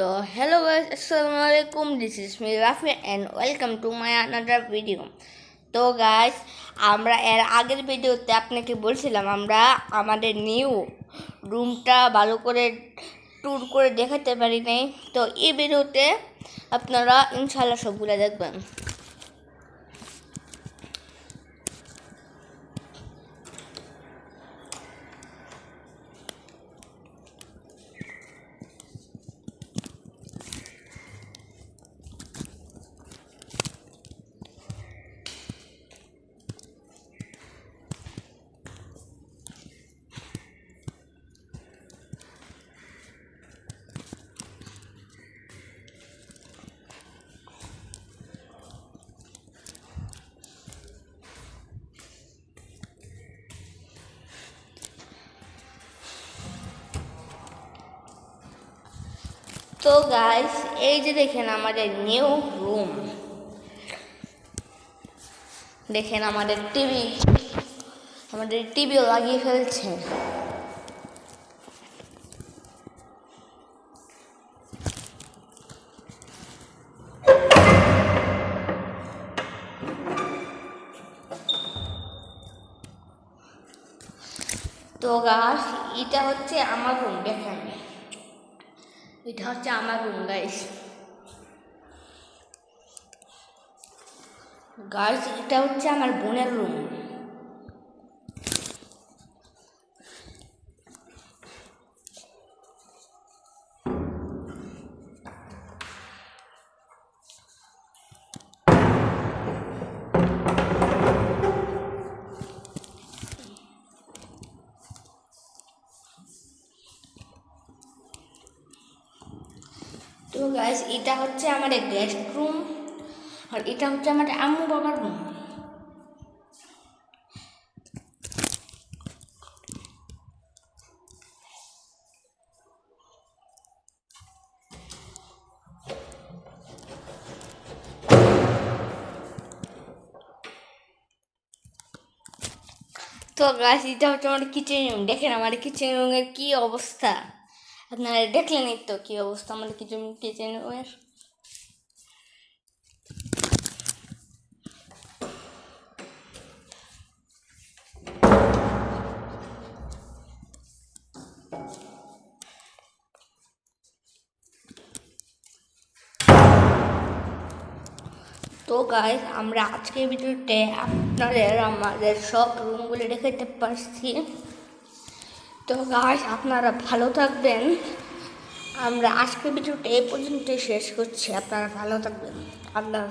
So hello guys, assalamualaikum. This is me Rafi and welcome to my another video. তো guys, আমরা এর আগের ভিডিওতে আপনাকে বলছিলাম আমরা আমাদের নিউ রুমটা ভালো করে ট্যুর করে দেখাতে পারি নাই। তো এই ভিডিওতে আপনারা ইনশাআল্লাহ সবগুলো দেখবেন। তো গাইস, এই যে দেখেন আমাদের নিউ রুম, দেখেন আমাদের টিভিও লাগিয়ে ফেলছে। তো গাইস, এটা হচ্ছে আমার রুম, দেখেন এটা হচ্ছে আমার রুম গাইস। এটা হচ্ছে আমার বোনের রুম। তো গাইস, এটা হচ্ছে আমাদের গেস্ট রুম আর এটা হচ্ছে আমাদের আম্মু বাবার রুম। তো গাইস, এটা হচ্ছে আমাদের কিচেন রুম। দেখেন আমাদের কিচেন রুমের কি অবস্থা, আপনারা দেখলেনই তো কি অবস্থা আমাদের কিচেন রুমের। তো গাইস, আমরা আজকের ভিডিওতে আমাদের সব রুমগুলো দেখাতে পারছি। তো গাইস, আপনারা ভালো থাকবেন। আমরা আজকের ভিডিওটা এই পর্যন্ত শেষ করছি। আপনারা ভালো থাকবেন। আল্লাহ।